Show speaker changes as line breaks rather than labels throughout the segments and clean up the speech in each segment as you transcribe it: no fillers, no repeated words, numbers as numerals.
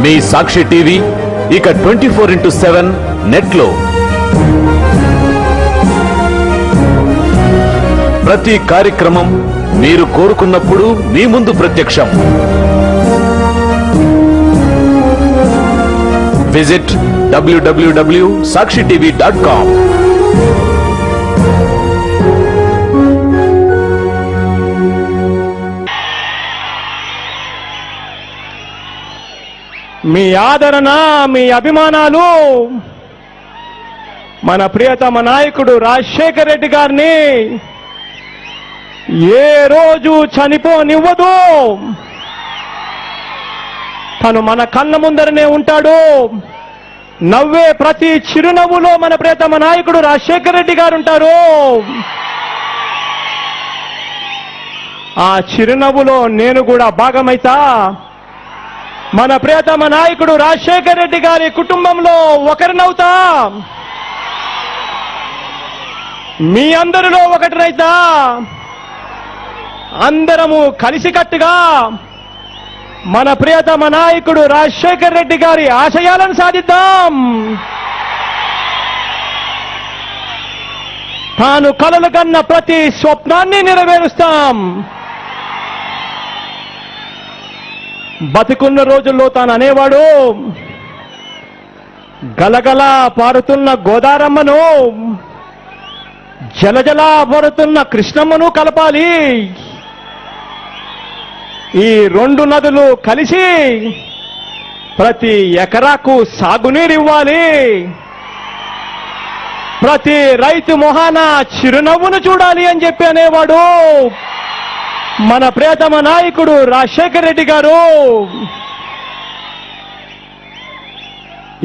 మీ సాక్షి TV ఇక 24/7 నెట్లో ప్రతి కార్యక్రమం మీరు కోరుకున్నప్పుడు మీ ముందు ప్రత్యక్షం. Visit www.sakshitv.com.
మీ ఆదరణ, మీ అభిమానాలు మన ప్రియతమ నాయకుడు రాజశేఖర రెడ్డి గారిని ఏ రోజు చనిపోనివ్వదు. తను మన కళ్ళ ముందరనే ఉంటాడు. నవ్వే ప్రతి చిరునవ్వులో మన ప్రియతమ నాయకుడు రాజశేఖర రెడ్డి గారు ఉంటారు. ఆ చిరునవ్వులో నేను కూడా భాగమైతా. మన ప్రియతమ నాయకుడు రాజశేఖర రెడ్డి గారి కుటుంబంలో ఒకరినవుతా. మీ అందరిలో ఒకటినైతా. అందరము కలిసికట్టుగా మన ప్రియతమ నాయకుడు రాజశేఖర రెడ్డి గారి ఆశయాలను సాధిద్దాం. తాను కలలు కన్న ప్రతి స్వప్నాన్ని నెరవేరుస్తాం. బతికున్న రోజుల్లో తాను అనేవాడు, గలగల పారుతున్న గోదారమ్మను జలజల పారుతున్న కృష్ణమ్మను కలపాలి. ఈ రెండు నదులు కలిసి ప్రతి ఎకరాకు సాగునీరివ్వాలి. ప్రతి రైతు మొహాన చిరునవ్వును చూడాలి అని చెప్పి అనేవాడు మన ప్రియతమ నాయకుడు రాజశేఖర రెడ్డి గారు.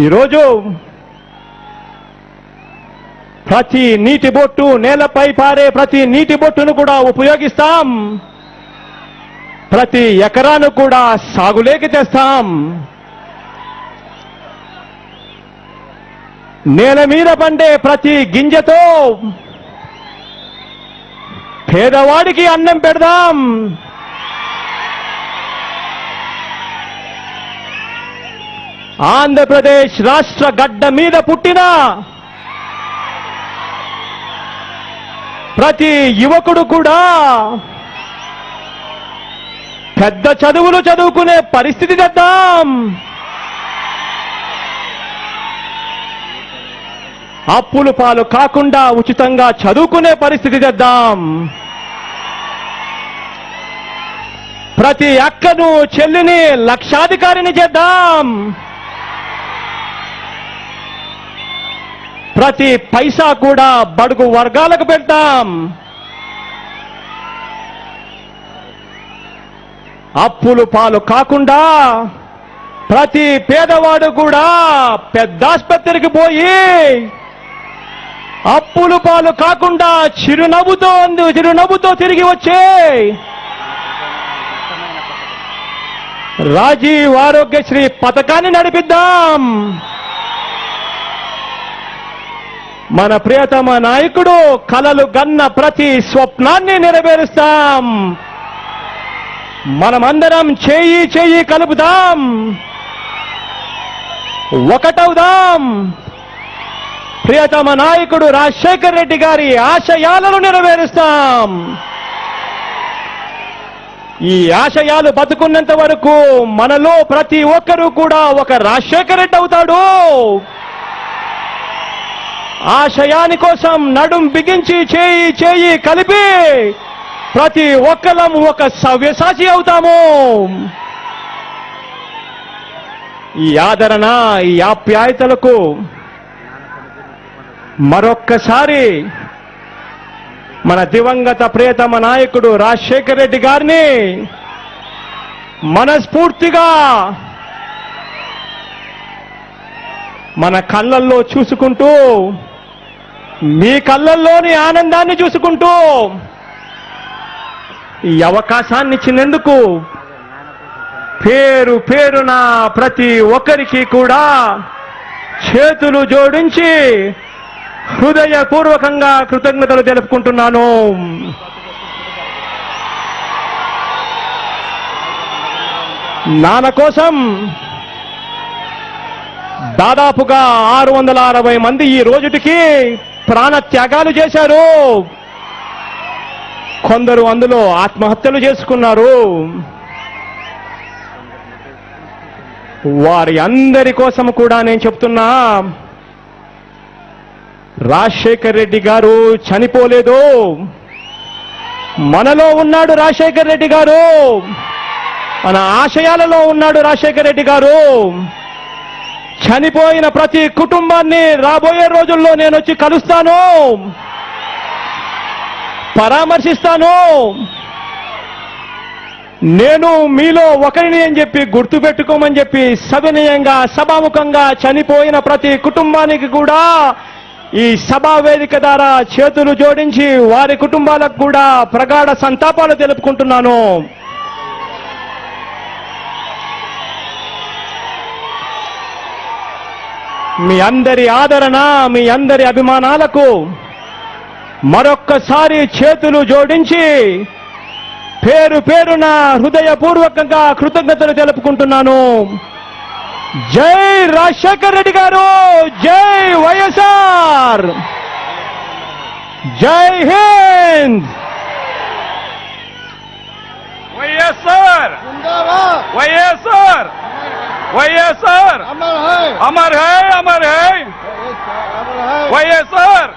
ఈరోజు ప్రతి నీటి బొట్టు, నేలపై పారే ప్రతి నీటి బొట్టును కూడా ఉపయోగిస్తాం. ప్రతి ఎకరాను కూడా సాగులేకి తెస్తాం. నేల మీద పండే ప్రతి గింజతో పేదవాడికి అన్నం పెడదాం. ఆంధ్రప్రదేశ్ రాష్ట్ర గడ్డ మీద పుట్టిన ప్రతి యువకుడు కూడా పెద్ద చదువులు చదువుకునే పరిస్థితి తెద్దాం. అప్పులు పాలు కాకుండా ఉచితంగా చదువుకునే పరిస్థితి తెద్దాం. ప్రతి అక్కను, చెల్లిని లక్షాధికారిని చేద్దాం. ప్రతి పైసా కూడా బడుగు వర్గాలకు పెడతాం. అప్పులు పాలు కాకుండా ప్రతి పేదవాడు కూడా పెద్ద ఆసుపత్రికి పోయి అప్పులు పాలు కాకుండా చిరునవ్వుతో తిరిగి వచ్చే రాజీవ్ ఆరోగ్యశ్రీ పథకాన్ని నడిపిద్దాం. మన ప్రియతమ నాయకుడు కలలు గన్న ప్రతి స్వప్నాన్ని నెరవేరుస్తాం. మనమందరం చేయి కలుపుదాం. ఒకటవుదాం. ప్రియతమ నాయకుడు రాజశేఖర రెడ్డి గారి ఆశయాలను నెరవేరుస్తాం. ఈ ఆశయాలు బతుకున్నంత వరకు మనలో ప్రతి ఒక్కరూ కూడా ఒక రాజశేఖర రెడ్డి అవుతాడు. ఆశయాని కోసం నడుం బిగించి చేయి కలిపి ప్రతి ఒక్కరం ఒక సవ్యసాచి అవుతాము. ఈ ఆదరణ, ఈ ఆప్యాయతలకు మరొక్కసారి మన దివంగత ప్రియతమ నాయకుడు రాజశేఖర రెడ్డి గారిని మనస్ఫూర్తిగా మన కళ్ళల్లో చూసుకుంటూ, మీ కళ్ళల్లోని ఆనందాన్ని చూసుకుంటూ ఈ అవకాశాన్ని ఇచ్చినందుకు పేరున ప్రతి ఒక్కరికి కూడా చేతులు జోడించి హృదయపూర్వకంగా కృతజ్ఞతలు తెలుపుకుంటున్నాను. నాన్న కోసం దాదాపుగా 660 మంది ఈ రోజుటికి ప్రాణ త్యాగాలు చేశారు. కొందరు అందులో ఆత్మహత్యలు చేసుకున్నారు. వారి అందరి కోసం కూడా నేను చెప్తున్నా, రాజశేఖర్ రెడ్డి గారు చనిపోలేదు, మనలో ఉన్నాడు రాజశేఖర్ రెడ్డి గారు, మన ఆశయాలలో ఉన్నాడు రాజశేఖర్ రెడ్డి గారు. చనిపోయిన ప్రతి కుటుంబాన్ని రాబోయే రోజుల్లో నేను వచ్చి కలుస్తాను, పరామర్శిస్తాను. నేను మీలో ఒకరిని అని చెప్పి గుర్తుపెట్టుకోమని చెప్పి సవినయంగా సభాముఖంగా చనిపోయిన ప్రతి కుటుంబానికి కూడా ఈ సభా వేదిక ద్వారా చేతులు జోడించి వారి కుటుంబాలకు కూడా ప్రగాఢ సంతాపాలు తెలుపుకుంటున్నాను. మీ అందరి ఆదరణ, మీ అందరి అభిమానాలకు మరొక్కసారి చేతులు జోడించి పేరు పేరున హృదయపూర్వకంగా కృతజ్ఞతలు తెలుపుకుంటున్నాను. జై రాజశేఖర్ రెడ్డి గారు, జై వైఎస్ఆర్, జై హింద్.
వైఎస్ఆర్ వైఎస్ఆర్ వైఎస్ఆర్
अमर है
अमर है अमर है
अमर है
వైఎస్ఆర్